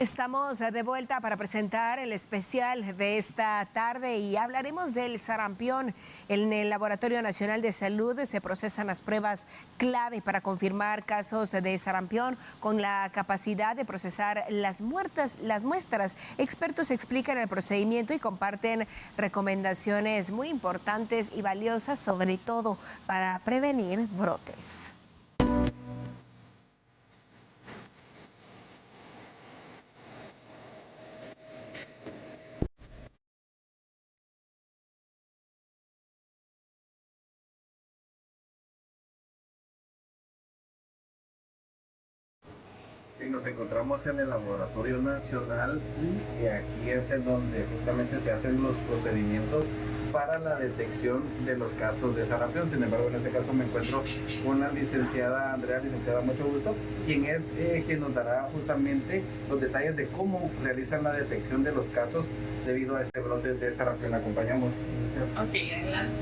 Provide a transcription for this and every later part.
Estamos de vuelta para presentar el especial de esta tarde y hablaremos del sarampión. En el Laboratorio Nacional de Salud se procesan las pruebas clave para confirmar casos de sarampión con la capacidad de procesar las muestras. Expertos explican el procedimiento y comparten recomendaciones muy importantes y valiosas, sobre todo para prevenir brotes. Nos encontramos en el Laboratorio Nacional y aquí es en donde justamente se hacen los procedimientos para la detección de los casos de sarampión. Sin embargo, en este caso me encuentro con la licenciada Andrea, licenciada, mucho gusto, quien nos dará justamente los detalles de cómo realizan la detección de los casos debido a este brote de sarampión. Acompañamos. Ok, adelante.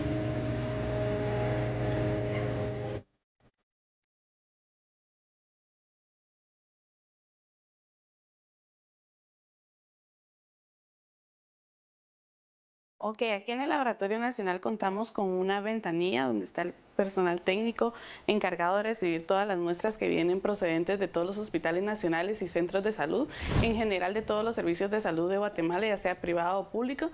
Ok, aquí en el Laboratorio Nacional contamos con una ventanilla donde está el personal técnico encargado de recibir todas las muestras que vienen procedentes de todos los hospitales nacionales y centros de salud, en general de todos los servicios de salud de Guatemala, ya sea privado o público.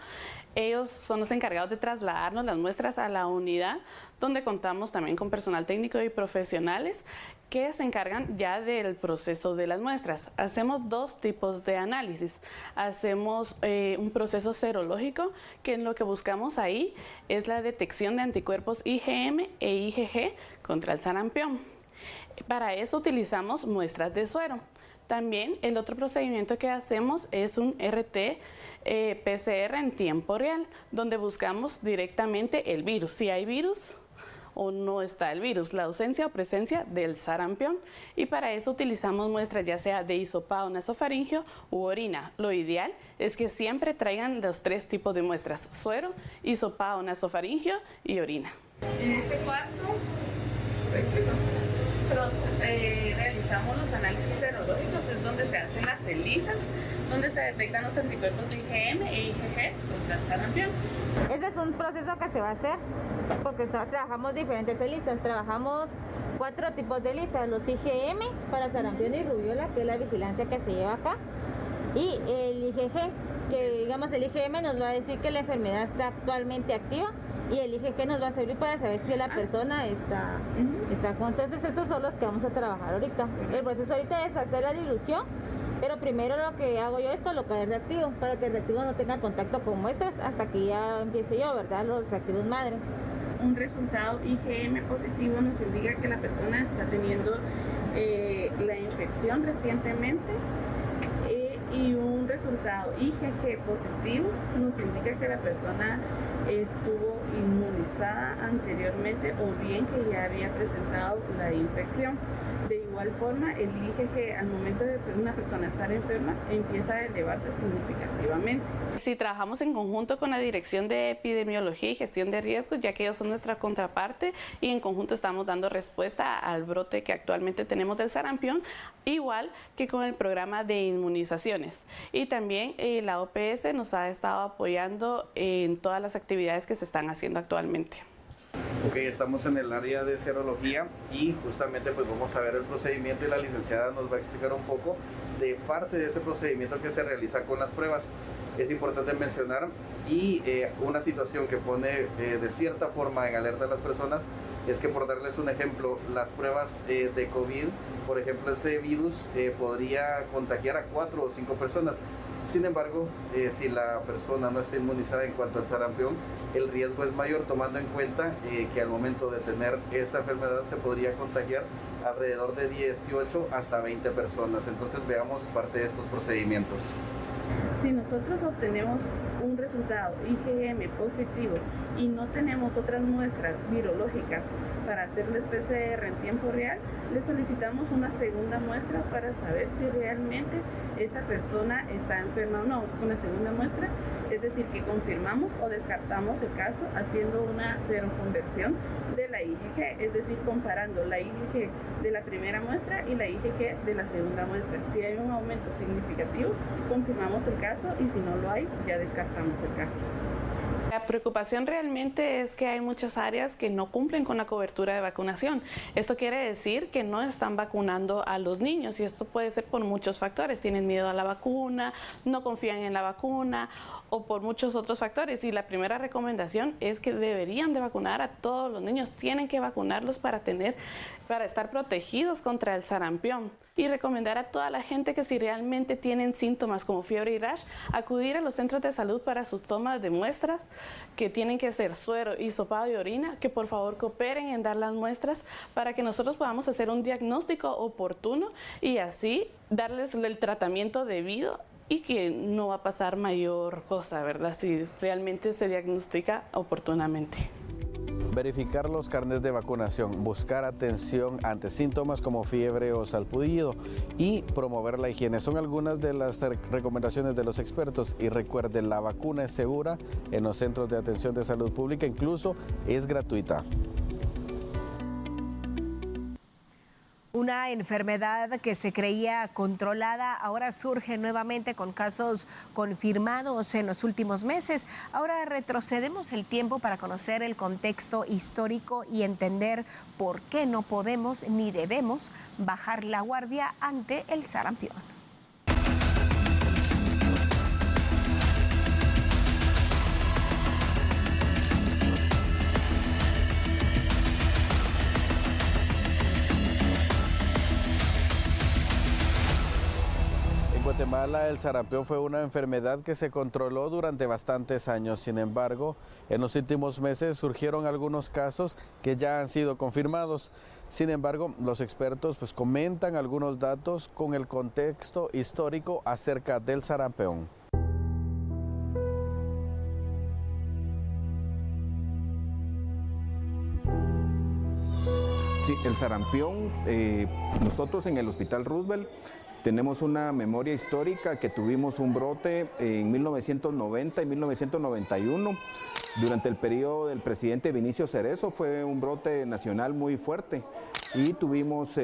Ellos son los encargados de trasladarnos las muestras a la unidad, donde contamos también con personal técnico y profesionales que se encargan ya del proceso de las muestras. Hacemos dos tipos de análisis. Hacemos un proceso serológico, que en lo que buscamos ahí es la detección de anticuerpos IgM e IgG contra el sarampión. Para eso utilizamos muestras de suero. También el otro procedimiento que hacemos es un RT-PCR en tiempo real, donde buscamos directamente el virus, si hay virus o no está el virus, la ausencia o presencia del sarampión, y para eso utilizamos muestras ya sea de hisopado nasofaringeo u orina. Lo ideal es que siempre traigan los tres tipos de muestras: suero, hisopado nasofaringeo y orina. En este cuarto realizamos los análisis serológicos, es donde se hacen las ELISAs, donde se detectan los anticuerpos IgM e IgG contra el sarampión. Ese es un proceso que se va a hacer porque trabajamos diferentes ELISAs. Trabajamos 4 tipos de ELISAs: los IgM para sarampión y rubiola, que es la vigilancia que se lleva acá, y el IgG, que digamos el IgM nos va a decir que la enfermedad está actualmente activa, y el IgG nos va a servir para saber si la persona está con. Entonces esos son los que vamos a trabajar ahorita. El proceso ahorita es hacer la dilución, pero primero lo que hago yo es colocar el reactivo, para que el reactivo no tenga contacto con muestras hasta que ya empiece yo, ¿verdad? Los reactivos madres. Un resultado IgM positivo nos indica que la persona está teniendo la infección recientemente, y un resultado IgG positivo nos indica que la persona estuvo inmunizada anteriormente o bien que ya había presentado la infección. De igual forma, el IgG al momento de que una persona estar enferma empieza a elevarse significativamente. Si trabajamos en conjunto con la Dirección de Epidemiología y Gestión de Riesgos, ya que ellos son nuestra contraparte, y en conjunto estamos dando respuesta al brote que actualmente tenemos del sarampión, igual que con el programa de inmunizaciones. Y también la OPS nos ha estado apoyando en todas las actividades que se están haciendo actualmente. Ok, estamos en el área de serología y justamente pues vamos a ver el procedimiento, y la licenciada nos va a explicar un poco de parte de ese procedimiento que se realiza con las pruebas. Es importante mencionar y una situación que pone de cierta forma en alerta a las personas es que, por darles un ejemplo, las pruebas de COVID, por ejemplo, este virus podría contagiar a 4 o 5 personas. Sin embargo, si la persona no está inmunizada en cuanto al sarampión, el riesgo es mayor, tomando en cuenta que al momento de tener esa enfermedad se podría contagiar alrededor de 18 hasta 20 personas. Entonces veamos parte de estos procedimientos. Si nosotros obtenemos un resultado IgM positivo y no tenemos otras muestras virológicas para hacerles PCR en tiempo real, le solicitamos una segunda muestra para saber si realmente esa persona está enferma o no. Una segunda muestra, es decir, que confirmamos o descartamos el caso haciendo una seroconversión de la IgG, es decir, comparando la IgG de la primera muestra y la IgG de la segunda muestra. Si hay un aumento significativo, confirmamos el caso y si no lo hay, ya descartamos el caso. La preocupación realmente es que hay muchas áreas que no cumplen con la cobertura de vacunación. Esto quiere decir que no están vacunando a los niños y esto puede ser por muchos factores. Tienen miedo a la vacuna, no confían en la vacuna o por muchos otros factores. Y la primera recomendación es que deberían de vacunar a todos los niños. Tienen que vacunarlos para estar protegidos contra el sarampión. Y recomendar a toda la gente que si realmente tienen síntomas como fiebre y rash, acudir a los centros de salud para sus tomas de muestras, que tienen que ser suero, hisopado y orina, que por favor cooperen en dar las muestras para que nosotros podamos hacer un diagnóstico oportuno y así darles el tratamiento debido y que no va a pasar mayor cosa, ¿verdad? Si realmente se diagnostica oportunamente. Verificar los carnets de vacunación, buscar atención ante síntomas como fiebre o salpullido y promover la higiene. Son algunas de las recomendaciones de los expertos y recuerden, la vacuna es segura en los centros de atención de salud pública, incluso es gratuita. Una enfermedad que se creía controlada ahora surge nuevamente con casos confirmados en los últimos meses. Ahora retrocedemos el tiempo para conocer el contexto histórico y entender por qué no podemos ni debemos bajar la guardia ante el sarampión. En Guatemala el sarampión fue una enfermedad que se controló durante bastantes años. Sin embargo, en los últimos meses surgieron algunos casos que ya han sido confirmados. Sin embargo, los expertos comentan algunos datos con el contexto histórico acerca del sarampión. Sí, el sarampión, nosotros en el Hospital Roosevelt tenemos una memoria histórica que tuvimos un brote en 1990 y 1991. Durante el periodo del presidente Vinicio Cerezo fue un brote nacional muy fuerte y tuvimos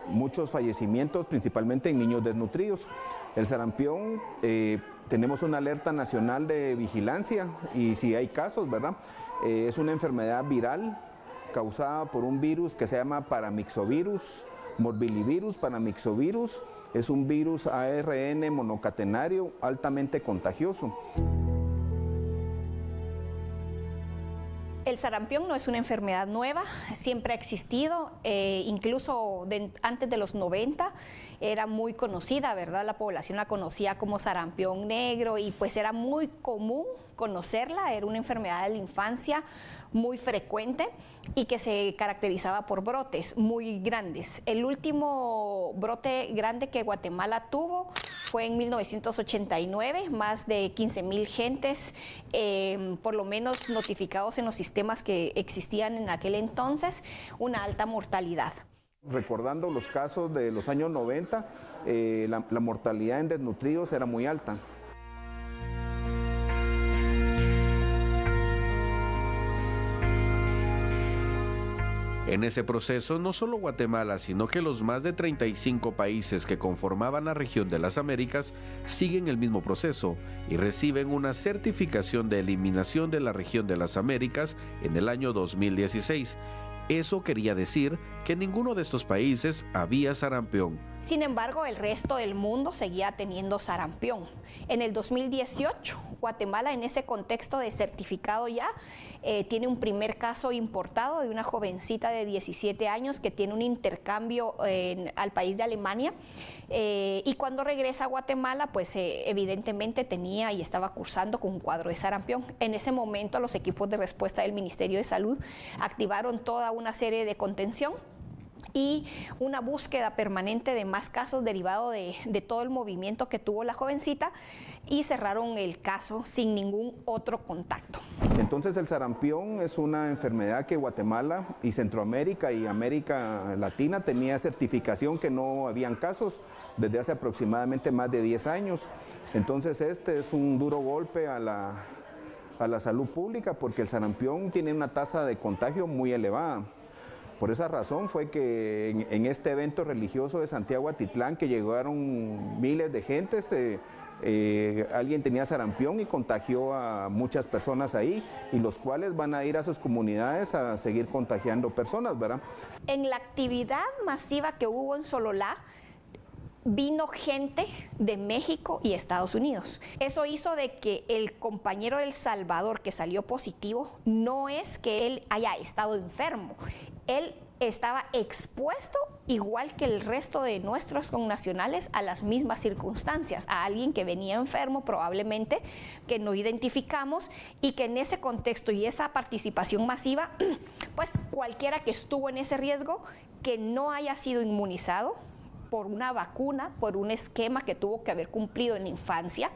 muchos fallecimientos, principalmente en niños desnutridos. El sarampión, tenemos una alerta nacional de vigilancia y si hay casos, ¿verdad? Es una enfermedad viral causada por un virus que se llama paramyxovirus, morbillivirus paramyxovirus. Es un virus ARN monocatenario altamente contagioso. El sarampión no es una enfermedad nueva, siempre ha existido, incluso antes de los 90 era muy conocida, ¿verdad? La población la conocía como sarampión negro y pues era muy común conocerla, era una enfermedad de la infancia muy frecuente y que se caracterizaba por brotes muy grandes. El último brote grande que Guatemala tuvo fue en 1989, más de 15,000 gentes, por lo menos notificados en los sistemas que existían en aquel entonces, una alta mortalidad. Recordando los casos de los años 90, la mortalidad en desnutridos era muy alta. En ese proceso, no solo Guatemala, sino que los más de 35 países que conformaban la región de las Américas siguen el mismo proceso y reciben una certificación de eliminación de la región de las Américas en el año 2016. Eso quería decir que en ninguno de estos países había sarampión. Sin embargo, el resto del mundo seguía teniendo sarampión. En el 2018, Guatemala, en ese contexto de certificado ya, tiene un primer caso importado de una jovencita de 17 años que tiene un intercambio al país de Alemania. Y cuando regresa a Guatemala, pues evidentemente tenía y estaba cursando con un cuadro de sarampión. En ese momento, los equipos de respuesta del Ministerio de Salud activaron toda una serie de contención y una búsqueda permanente de más casos derivado de todo el movimiento que tuvo la jovencita y cerraron el caso sin ningún otro contacto. Entonces el sarampión es una enfermedad que Guatemala y Centroamérica y América Latina tenía certificación que no habían casos desde hace aproximadamente más de 10 años. Entonces este es un duro golpe a a la salud pública porque el sarampión tiene una tasa de contagio muy elevada. Por esa razón fue que en este evento religioso de Santiago Atitlán, que llegaron miles de gentes, alguien tenía sarampión y contagió a muchas personas ahí, y los cuales van a ir a sus comunidades a seguir contagiando personas, ¿verdad? En la actividad masiva que hubo en Sololá, vino gente de México y Estados Unidos. Eso hizo de que el compañero de El Salvador que salió positivo, no es que él haya estado enfermo, él estaba expuesto igual que el resto de nuestros connacionales a las mismas circunstancias, a alguien que venía enfermo probablemente, que no identificamos, y que en ese contexto y esa participación masiva, pues cualquiera que estuvo en ese riesgo, que no haya sido inmunizado por una vacuna, por un esquema que tuvo que haber cumplido en la infancia,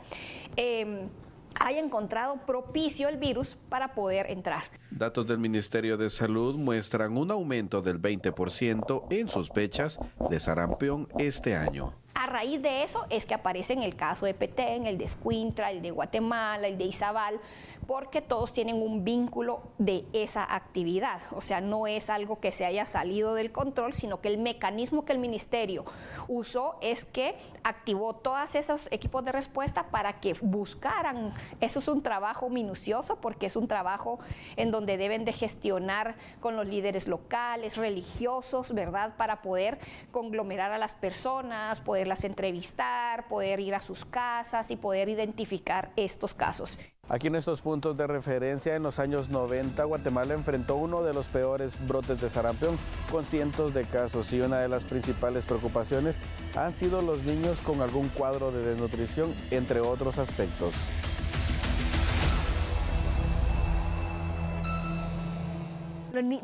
haya encontrado propicio el virus para poder entrar. Datos del Ministerio de Salud muestran un aumento del 20% en sospechas de sarampión este año. A raíz de eso es que aparece en el caso de Petén, el de Escuintla, el de Guatemala, el de Izabal, porque todos tienen un vínculo de esa actividad. O sea, no es algo que se haya salido del control, sino que el mecanismo que el ministerio usó es que activó todos esos equipos de respuesta para que buscaran. Eso es un trabajo minucioso porque es un trabajo en donde deben de gestionar con los líderes locales, religiosos, ¿verdad? Para poder conglomerar a las personas, poderlas entrevistar, poder ir a sus casas y poder identificar estos casos. Aquí en estos puntos de referencia, en los años 90, Guatemala enfrentó uno de los peores brotes de sarampión, con cientos de casos, y una de las principales preocupaciones han sido los niños con algún cuadro de desnutrición, entre otros aspectos.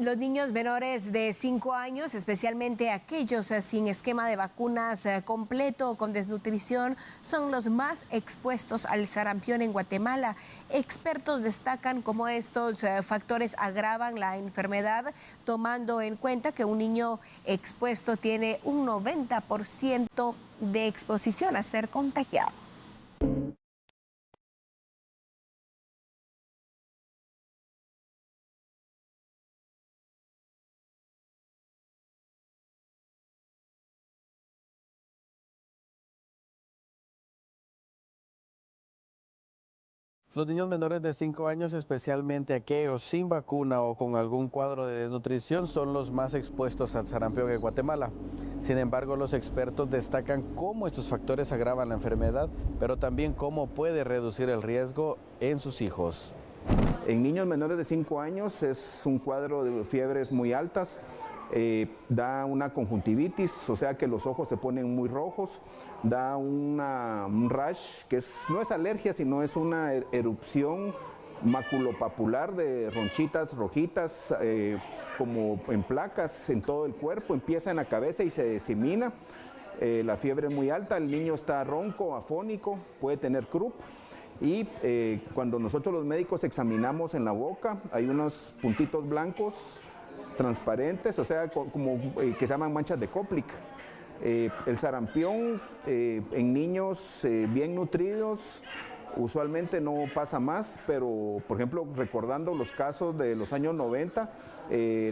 Los niños menores de 5 años, especialmente aquellos sin esquema de vacunas completo o con desnutrición, son los más expuestos al sarampión en Guatemala. Expertos destacan cómo estos factores agravan la enfermedad, tomando en cuenta que un niño expuesto tiene un 90% de exposición a ser contagiado. Los niños menores de 5 años, especialmente aquellos sin vacuna o con algún cuadro de desnutrición, son los más expuestos al sarampión en Guatemala. Sin embargo, los expertos destacan cómo estos factores agravan la enfermedad, pero también cómo puede reducir el riesgo en sus hijos. En niños menores de 5 años es un cuadro de fiebres muy altas, da una conjuntivitis, o sea que los ojos se ponen muy rojos, da un rash, que no es alergia, sino es una erupción maculopapular de ronchitas rojitas, como en placas en todo el cuerpo, empieza en la cabeza y se disemina. La fiebre es muy alta, el niño está ronco, afónico, puede tener croup. Y cuando nosotros los médicos examinamos en la boca, hay unos puntitos blancos transparentes, o sea, como que se llaman manchas de Koplik. El sarampión en niños bien nutridos usualmente no pasa más, pero por ejemplo, recordando los casos de los años 90,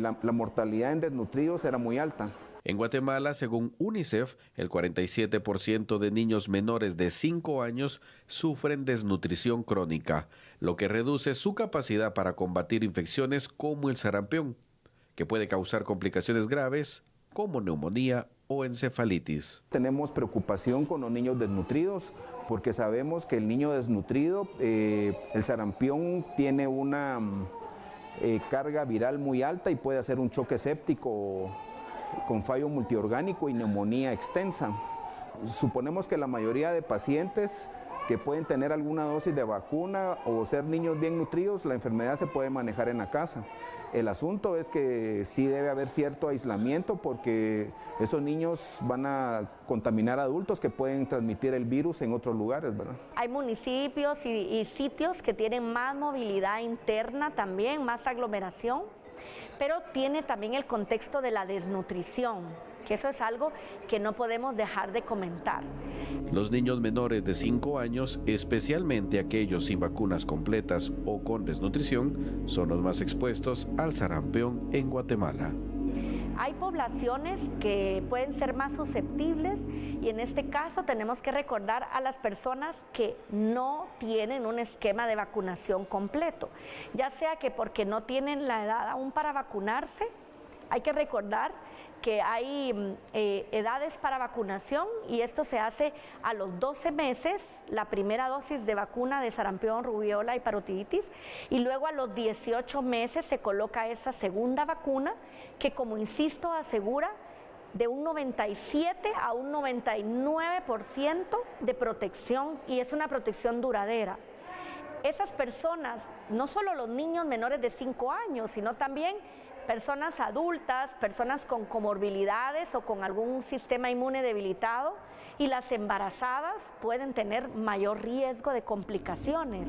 la mortalidad en desnutridos era muy alta. En Guatemala, según UNICEF, el 47% de niños menores de 5 años sufren desnutrición crónica, lo que reduce su capacidad para combatir infecciones como el sarampión, que puede causar complicaciones graves como neumonía o encefalitis. Tenemos preocupación con los niños desnutridos porque sabemos que el niño desnutrido, el sarampión tiene una carga viral muy alta y puede hacer un choque séptico con fallo multiorgánico y neumonía extensa. Suponemos que la mayoría de pacientes que pueden tener alguna dosis de vacuna o ser niños bien nutridos, la enfermedad se puede manejar en la casa. El asunto es que sí debe haber cierto aislamiento porque esos niños van a contaminar a adultos que pueden transmitir el virus en otros lugares, ¿verdad? Hay municipios y sitios que tienen más movilidad interna también, más aglomeración, pero tiene también el contexto de la desnutrición, que eso es algo que no podemos dejar de comentar. Los niños menores de 5 años, especialmente aquellos sin vacunas completas o con desnutrición, son los más expuestos al sarampión en Guatemala. Hay poblaciones que pueden ser más susceptibles y en este caso tenemos que recordar a las personas que no tienen un esquema de vacunación completo, ya sea que porque no tienen la edad aún para vacunarse. Hay que recordar que hay edades para vacunación y esto se hace a los 12 meses, la primera dosis de vacuna de sarampión, rubiola y parotiditis, y luego a los 18 meses se coloca esa segunda vacuna que, como insisto, asegura de un 97 a un 99% de protección y es una protección duradera. Esas personas, no solo los niños menores de 5 años, sino también personas adultas, personas con comorbilidades o con algún sistema inmune debilitado, y las embarazadas pueden tener mayor riesgo de complicaciones.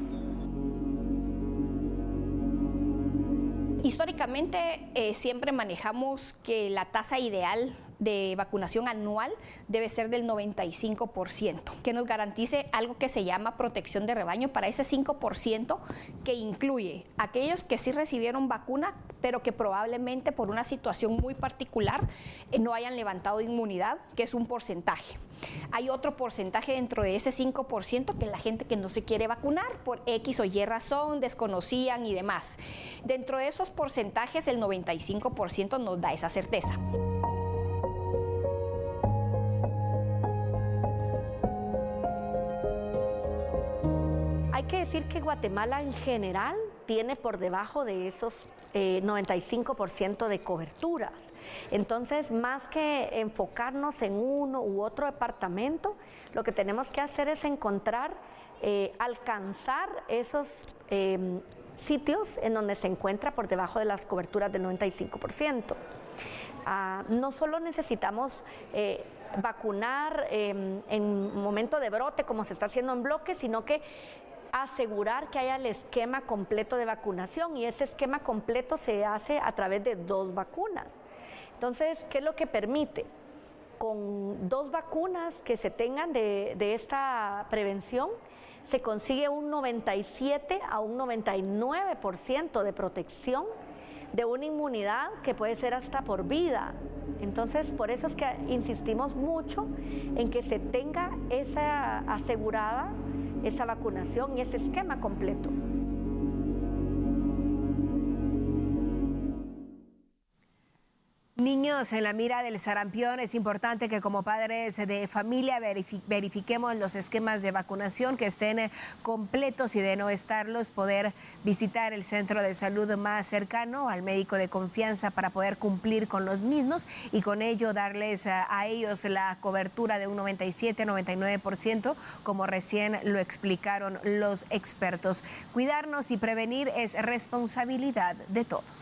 Históricamente siempre manejamos que la tasa ideal de vacunación anual debe ser del 95%, que nos garantice algo que se llama protección de rebaño para ese 5% que incluye aquellos que sí recibieron vacuna, pero que probablemente por una situación muy particular no hayan levantado inmunidad, que es un porcentaje. Hay otro porcentaje dentro de ese 5% que es la gente que no se quiere vacunar por X o Y razón, desconocían y demás. Dentro de esos porcentajes, el 95% nos da esa certeza. Hay que decir que Guatemala en general tiene por debajo de esos 95% de coberturas. Entonces, más que enfocarnos en uno u otro departamento, lo que tenemos que hacer es encontrar, alcanzar esos sitios en donde se encuentra por debajo de las coberturas del 95%. No solo necesitamos vacunar en momento de brote como se está haciendo en bloques, sino que asegurar que haya el esquema completo de vacunación, y ese esquema completo se hace a través de 2 vacunas. Entonces, ¿qué es lo que permite? Con 2 vacunas que se tengan de esta prevención, se consigue un 97 a un 99% de protección de una inmunidad que puede ser hasta por vida. Entonces, por eso es que insistimos mucho en que se tenga esa asegurada, esa vacunación y ese esquema completo. Niños en la mira del sarampión, es importante que como padres de familia verifiquemos los esquemas de vacunación, que estén completos, y de no estarlos, poder visitar el centro de salud más cercano, al médico de confianza, para poder cumplir con los mismos y con ello darles a ellos la cobertura de un 97-99%, como recién lo explicaron los expertos. Cuidarnos y prevenir es responsabilidad de todos.